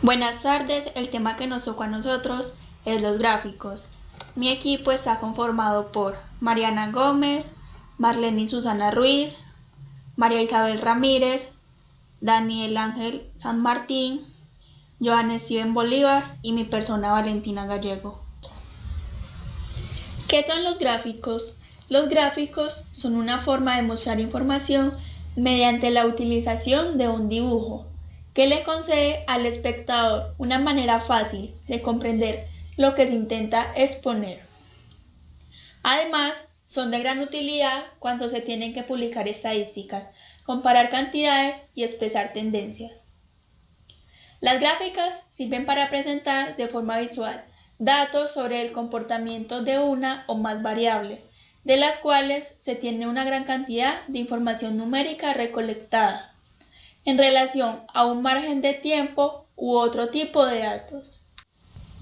Buenas tardes, el tema que nos tocó a nosotros es los gráficos. Mi equipo está conformado por Mariana Gómez, Marlene Susana Ruiz, María Isabel Ramírez, Daniel Ángel San Martín, Joan Steven Bolívar y mi persona Valentina Gallego. ¿Qué son los gráficos? Los gráficos son una forma de mostrar información mediante la utilización de un dibujo, que le concede al espectador una manera fácil de comprender lo que se intenta exponer. Además, son de gran utilidad cuando se tienen que publicar estadísticas, comparar cantidades y expresar tendencias. Las gráficas sirven para presentar de forma visual datos sobre el comportamiento de una o más variables, de las cuales se tiene una gran cantidad de información numérica recolectada en relación a un margen de tiempo u otro tipo de datos.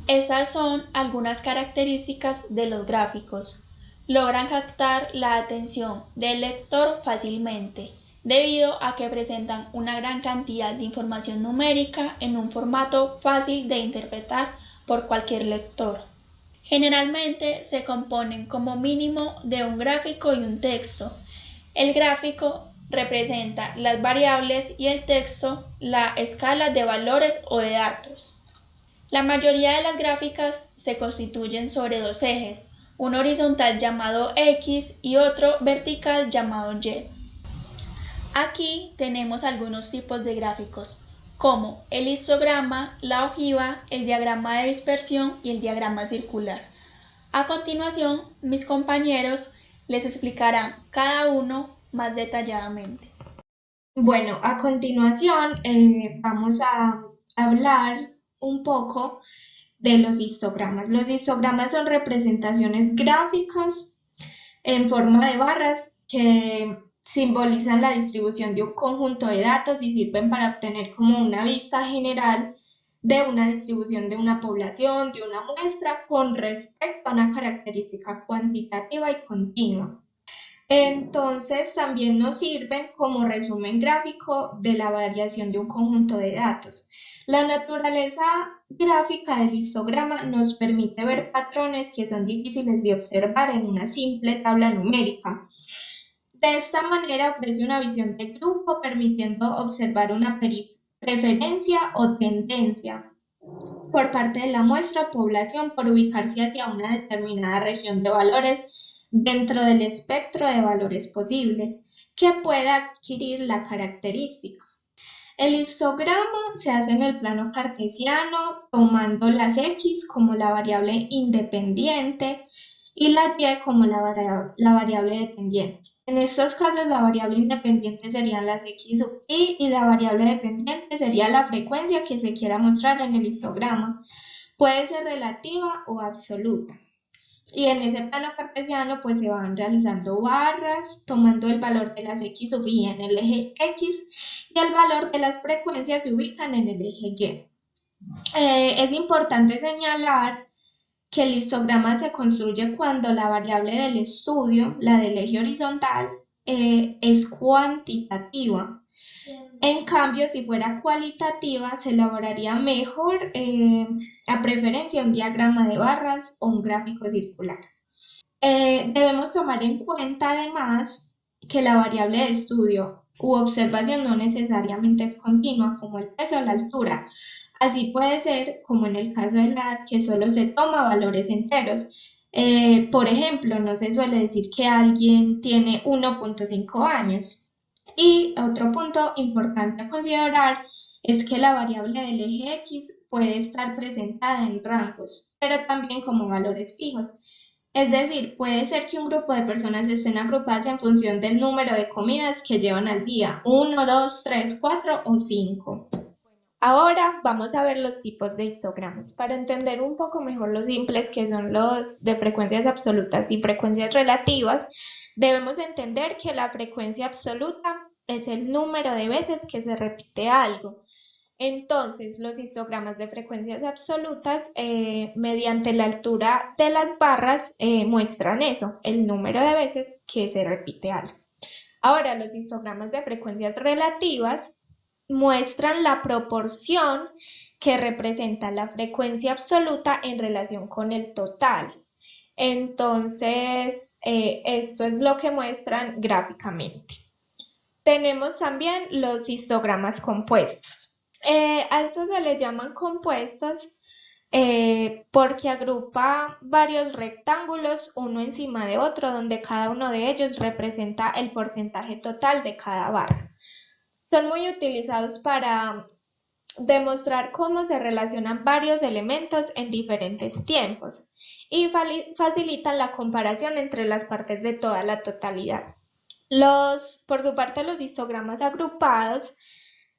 Estas son algunas características de los gráficos. Logran captar la atención del lector fácilmente, debido a que presentan una gran cantidad de información numérica en un formato fácil de interpretar por cualquier lector. Generalmente se componen como mínimo de un gráfico y un texto. El gráfico representa las variables y el texto la escala de valores o de datos. La mayoría de las gráficas se constituyen sobre dos ejes, uno horizontal llamado X y otro vertical llamado Y. Aquí tenemos algunos tipos de gráficos, como el histograma, la ojiva, el diagrama de dispersión y el diagrama circular. A continuación, mis compañeros les explicarán cada uno más detalladamente. Bueno, a continuación vamos a hablar un poco de los histogramas. Los histogramas son representaciones gráficas en forma de barras que simbolizan la distribución de un conjunto de datos y sirven para obtener como una vista general de una distribución de una población, de una muestra, con respecto a una característica cuantitativa y continua. Entonces, también nos sirven como resumen gráfico de la variación de un conjunto de datos. La naturaleza gráfica del histograma nos permite ver patrones que son difíciles de observar en una simple tabla numérica. De esta manera ofrece una visión de grupo, permitiendo observar una preferencia o tendencia por parte de la muestra o población por ubicarse hacia una determinada región de valores dentro del espectro de valores posibles que pueda adquirir la característica. El histograma se hace en el plano cartesiano, tomando las X como la variable independiente y la Y como la variable dependiente. En estos casos, la variable independiente serían las X sub I y la variable dependiente sería la frecuencia que se quiera mostrar en el histograma. Puede ser relativa o absoluta. Y en ese plano cartesiano pues se van realizando barras tomando el valor de las X sub I en el eje X y el valor de las frecuencias se ubican en el eje Y. Es importante señalar que el histograma se construye cuando la variable del estudio, la del eje horizontal, es cuantitativa. En cambio, si fuera cualitativa, se elaboraría mejor a preferencia un diagrama de barras o un gráfico circular. Debemos tomar en cuenta además que la variable de estudio u observación no necesariamente es continua, como el peso o la altura. Así puede ser, como en el caso de la edad, que solo se toma valores enteros. Por ejemplo, no se suele decir que alguien tiene 1.5 años. Y otro punto importante a considerar es que la variable del eje X puede estar presentada en rangos, pero también como valores fijos. Es decir, puede ser que un grupo de personas estén agrupadas en función del número de comidas que llevan al día, 1, 2, 3, 4 o 5. Ahora vamos a ver los tipos de histogramas. Para entender un poco mejor los simples, que son los de frecuencias absolutas y frecuencias relativas, debemos entender que la frecuencia absoluta es el número de veces que se repite algo. Entonces, los histogramas de frecuencias absolutas, mediante la altura de las barras, muestran eso, el número de veces que se repite algo. Ahora, los histogramas de frecuencias relativas muestran la proporción que representa la frecuencia absoluta en relación con el total. Entonces, esto es lo que muestran gráficamente. Tenemos también los histogramas compuestos. A estos se les llaman compuestos porque agrupa varios rectángulos uno encima de otro, donde cada uno de ellos representa el porcentaje total de cada barra. Son muy utilizados para demostrar cómo se relacionan varios elementos en diferentes tiempos y facilitan la comparación entre las partes de toda la totalidad. Por su parte, los histogramas agrupados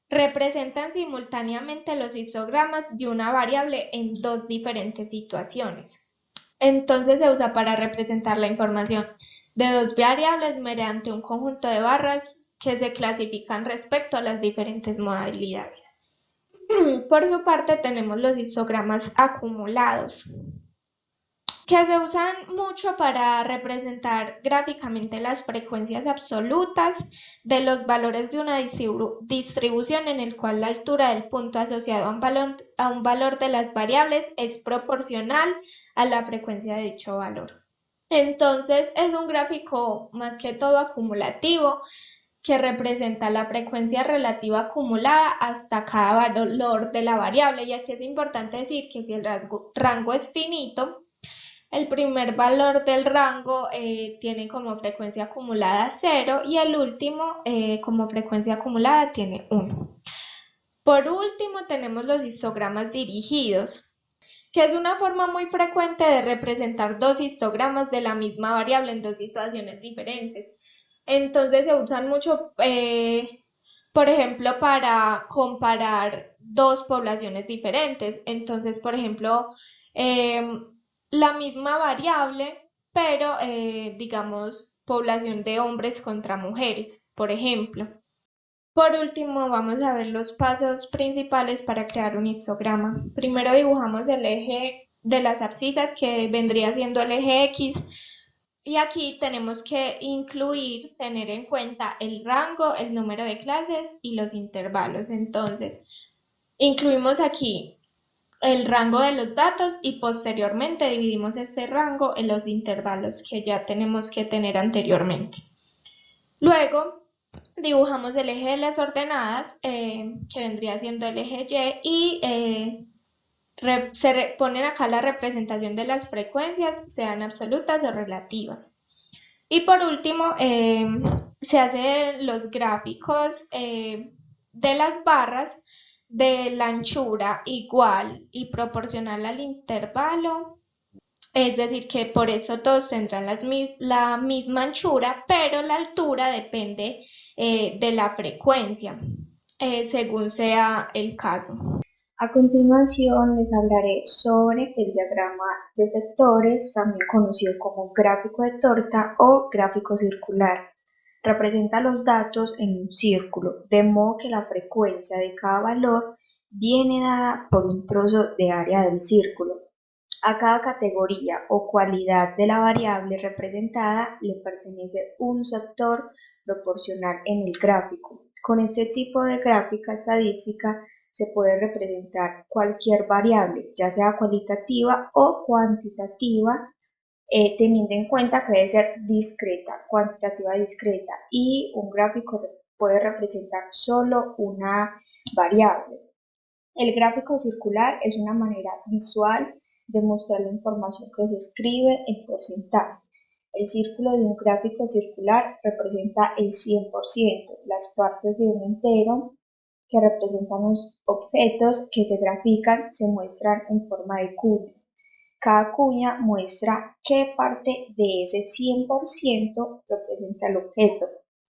representan simultáneamente los histogramas de una variable en dos diferentes situaciones. Entonces se usa para representar la información de dos variables mediante un conjunto de barras que se clasifican respecto a las diferentes modalidades. Por su parte, tenemos los histogramas acumulados, que se usan mucho para representar gráficamente las frecuencias absolutas de los valores de una distribución en el cual la altura del punto asociado a un valor de las variables es proporcional a la frecuencia de dicho valor. Entonces es un gráfico más que todo acumulativo que representa la frecuencia relativa acumulada hasta cada valor de la variable. Y aquí es importante decir que si el rango es finito, el primer valor del rango tiene como frecuencia acumulada 0 y el último como frecuencia acumulada tiene 1. Por último, tenemos los histogramas dirigidos, que es una forma muy frecuente de representar dos histogramas de la misma variable en dos situaciones diferentes. Entonces se usan mucho, por ejemplo, para comparar dos poblaciones diferentes. Entonces, por ejemplo, la misma variable, pero digamos, población de hombres contra mujeres, por ejemplo. Por último, vamos a ver los pasos principales para crear un histograma. Primero dibujamos el eje de las abscisas, que vendría siendo el eje X, y aquí tenemos que tener en cuenta el rango, el número de clases y los intervalos. Entonces, incluimos aquí el rango de los datos y posteriormente dividimos este rango en los intervalos que ya tenemos que tener anteriormente. Luego, dibujamos el eje de las ordenadas, que vendría siendo el eje Y, y ponen acá la representación de las frecuencias, sean absolutas o relativas. Y por último, se hacen los gráficos de las barras de la anchura igual y proporcional al intervalo. Es decir, que por eso todos tendrán la misma anchura, pero la altura depende de la frecuencia, según sea el caso. A continuación les hablaré sobre el diagrama de sectores, también conocido como gráfico de torta o gráfico circular. Representa los datos en un círculo, de modo que la frecuencia de cada valor viene dada por un trozo de área del círculo. A cada categoría o cualidad de la variable representada le pertenece un sector proporcional en el gráfico. Con este tipo de gráfica estadística se puede representar cualquier variable, ya sea cualitativa o cuantitativa, teniendo en cuenta que debe ser discreta, cuantitativa discreta, y un gráfico puede representar solo una variable. El gráfico circular es una manera visual de mostrar la información que se escribe en porcentajes. El círculo de un gráfico circular representa el 100%, las partes de un entero que representan los objetos que se grafican se muestran en forma de cuña. Cada cuña muestra qué parte de ese 100% representa el objeto.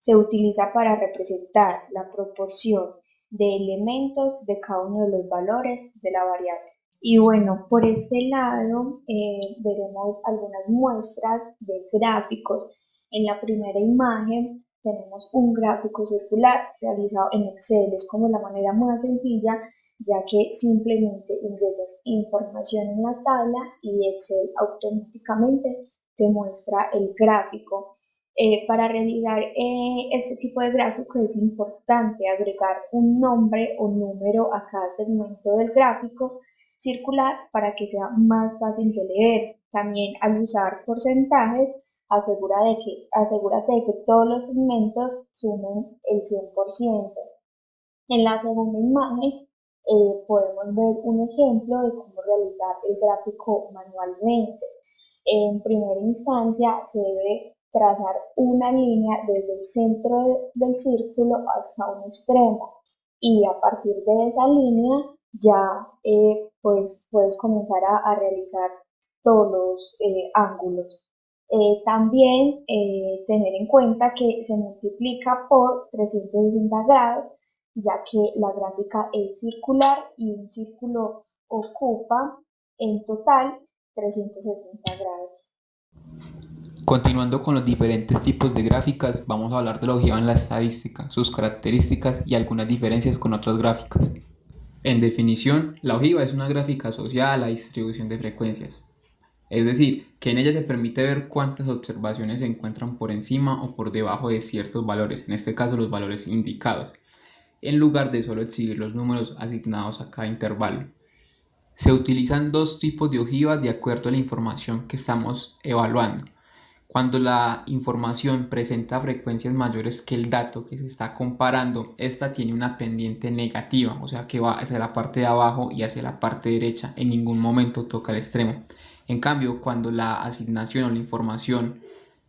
Se utiliza para representar la proporción de elementos de cada uno de los valores de la variable. Y bueno, por este lado veremos algunas muestras de gráficos. En la primera imagen tenemos un gráfico circular realizado en Excel. Es como la manera más sencilla, ya que simplemente ingresas información en la tabla y Excel automáticamente te muestra el gráfico. Para realizar este tipo de gráfico es importante agregar un nombre o número a cada segmento del gráfico circular para que sea más fácil de leer. También al usar porcentajes, asegúrate de que todos los segmentos sumen el 100%. En la segunda imagen podemos ver un ejemplo de cómo realizar el gráfico manualmente. En primera instancia se debe trazar una línea desde el centro del círculo hasta un extremo y a partir de esa línea ya pues puedes comenzar a realizar todos los ángulos. También tener en cuenta que se multiplica por 360 grados, ya que la gráfica es circular y un círculo ocupa en total 360 grados. Continuando con los diferentes tipos de gráficas, vamos a hablar de la ojiva en la estadística, sus características y algunas diferencias con otras gráficas. En definición, la ojiva es una gráfica asociada a la distribución de frecuencias. Es decir, que en ella se permite ver cuántas observaciones se encuentran por encima o por debajo de ciertos valores, en este caso los valores indicados, en lugar de solo exhibir los números asignados a cada intervalo. Se utilizan dos tipos de ojiva de acuerdo a la información que estamos evaluando. Cuando la información presenta frecuencias mayores que el dato que se está comparando, esta tiene una pendiente negativa, o sea que va hacia la parte de abajo y hacia la parte derecha, en ningún momento toca el extremo. En cambio, cuando la asignación o la información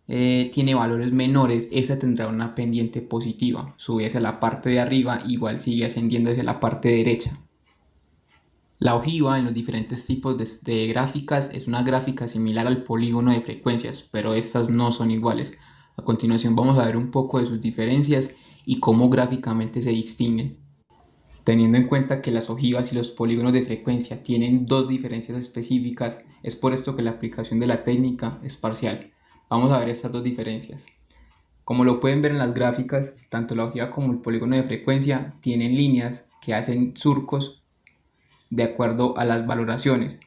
tiene valores menores, esta tendrá una pendiente positiva, sube hacia la parte de arriba, igual sigue ascendiendo hacia la parte derecha. La ojiva en los diferentes tipos de gráficas es una gráfica similar al polígono de frecuencias, pero estas no son iguales. A continuación vamos a ver un poco de sus diferencias y cómo gráficamente se distinguen. Teniendo en cuenta que las ojivas y los polígonos de frecuencia tienen dos diferencias específicas, es por esto que la aplicación de la técnica es parcial. Vamos a ver estas dos diferencias. Como lo pueden ver en las gráficas, tanto la ojiva como el polígono de frecuencia tienen líneas que hacen surcos de acuerdo a las valoraciones.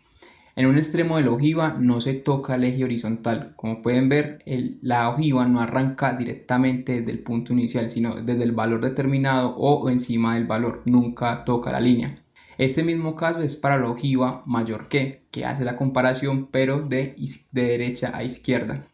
En un extremo de la ojiva no se toca el eje horizontal. Como pueden ver, la ojiva no arranca directamente desde el punto inicial, sino desde el valor determinado o encima del valor. Nunca toca la línea. Este mismo caso es para la ojiva mayor que hace la comparación pero de derecha a izquierda.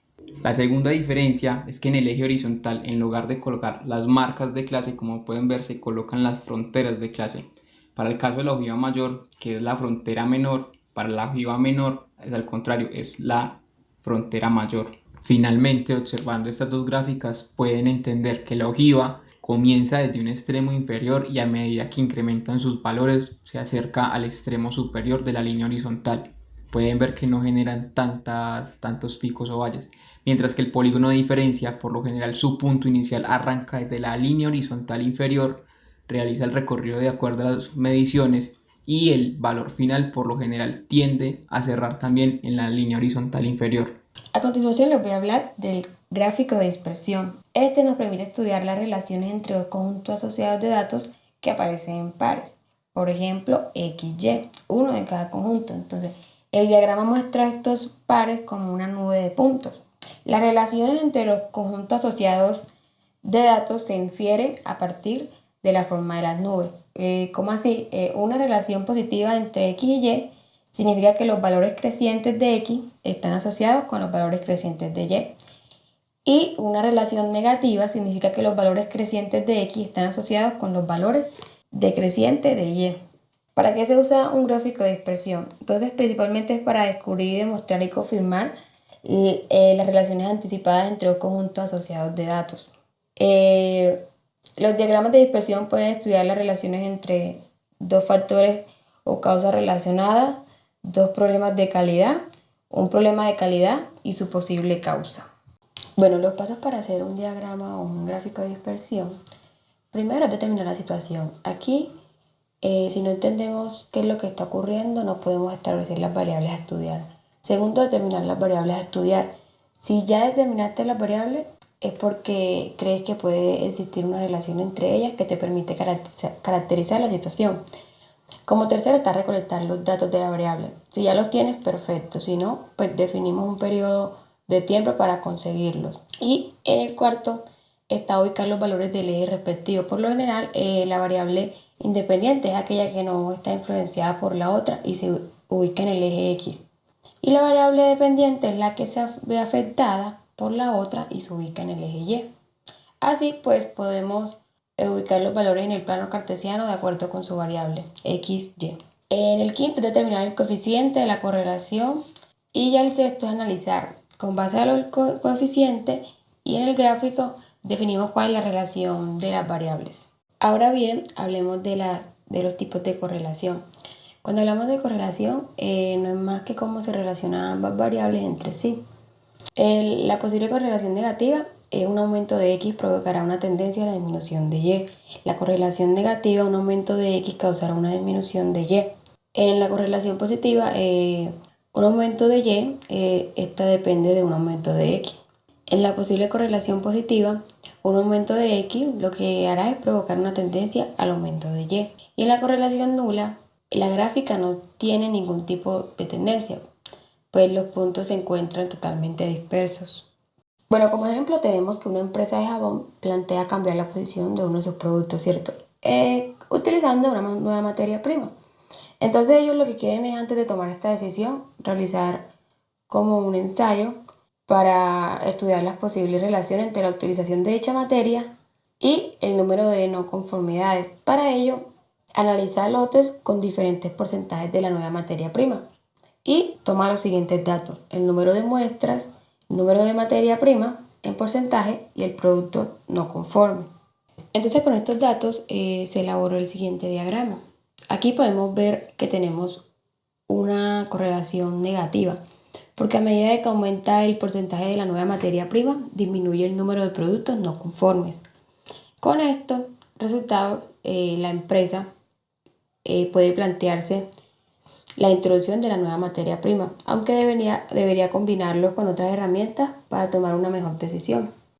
La segunda diferencia es que en el eje horizontal, en lugar de colocar las marcas de clase, como pueden ver, se colocan las fronteras de clase. Para el caso de la ojiva mayor, que es la frontera menor, para la ojiva menor es al contrario, es la frontera mayor. Finalmente, observando estas dos gráficas, pueden entender que la ojiva comienza desde un extremo inferior y a medida que incrementan sus valores se acerca al extremo superior de la línea horizontal. Pueden ver que no generan tantos picos o valles, mientras que el polígono de diferencia, por lo general su punto inicial arranca desde la línea horizontal inferior, realiza el recorrido de acuerdo a las mediciones y el valor final por lo general tiende a cerrar también en la línea horizontal inferior. A continuación les voy a hablar del gráfico de dispersión. Este nos permite estudiar las relaciones entre dos conjuntos asociados de datos que aparecen en pares. Por ejemplo, XY, uno de cada conjunto. Entonces, el diagrama muestra estos pares como una nube de puntos. Las relaciones entre los conjuntos asociados de datos se infieren a partir de la forma de las nubes. ¿Cómo así? Una relación positiva entre X y Y significa que los valores crecientes de X están asociados con los valores crecientes de Y. Y una relación negativa significa que los valores crecientes de X están asociados con los valores decrecientes de Y. ¿Para qué se usa un gráfico de dispersión? Entonces, principalmente es para descubrir, demostrar y confirmar las relaciones anticipadas entre dos conjuntos asociados de datos. Los diagramas de dispersión pueden estudiar las relaciones entre dos factores o causas relacionadas, dos problemas de calidad, un problema de calidad y su posible causa. Bueno, los pasos para hacer un diagrama o un gráfico de dispersión. Primero es determinar la situación. Aquí, si no entendemos qué es lo que está ocurriendo, no podemos establecer las variables a estudiar. Segundo, determinar las variables a estudiar. Si ya determinaste las variables, es porque crees que puede existir una relación entre ellas que te permite caracterizar la situación. Como tercero está recolectar los datos de la variable. Si ya los tienes, perfecto. Si no, pues definimos un periodo de tiempo para conseguirlos. Y en el cuarto está ubicar los valores del eje respectivo. Por lo general, la variable independiente es aquella que no está influenciada por la otra y se ubica en el eje X. Y la variable dependiente es la que se ve afectada por la otra y se ubica en el eje Y. Así pues podemos ubicar los valores en el plano cartesiano de acuerdo con su variable X, Y. En el quinto es determinar el coeficiente de la correlación y ya el sexto es analizar con base a los coeficientes y en el gráfico definimos cuál es la relación de las variables. Ahora bien, hablemos de los tipos de correlación. Cuando hablamos de correlación, no es más que cómo se relacionan ambas variables entre sí. La posible correlación negativa es un aumento de X provocará una tendencia a la disminución de Y. La correlación negativa, un aumento de X causará una disminución de Y. En la correlación positiva, un aumento de Y, esta depende de un aumento de X. En la posible correlación positiva, un aumento de X lo que hará es provocar una tendencia al aumento de Y. Y en la correlación nula, la gráfica no tiene ningún tipo de tendencia, pues los puntos se encuentran totalmente dispersos. Bueno, como ejemplo tenemos que una empresa de jabón plantea cambiar la posición de uno de sus productos, ¿cierto? Utilizando una nueva materia prima. Entonces ellos lo que quieren es, antes de tomar esta decisión, realizar como un ensayo para estudiar las posibles relaciones entre la utilización de dicha materia y el número de no conformidades. Para ello, analizar lotes con diferentes porcentajes de la nueva materia prima y toma los siguientes datos: el número de muestras, el número de materia prima en porcentaje y el producto no conforme. Entonces con estos datos se elaboró el siguiente diagrama. Aquí podemos ver que tenemos una correlación negativa, porque a medida que aumenta el porcentaje de la nueva materia prima, disminuye el número de productos no conformes. Con estos resultados, la empresa puede plantearse la introducción de la nueva materia prima, aunque debería combinarlo con otras herramientas para tomar una mejor decisión.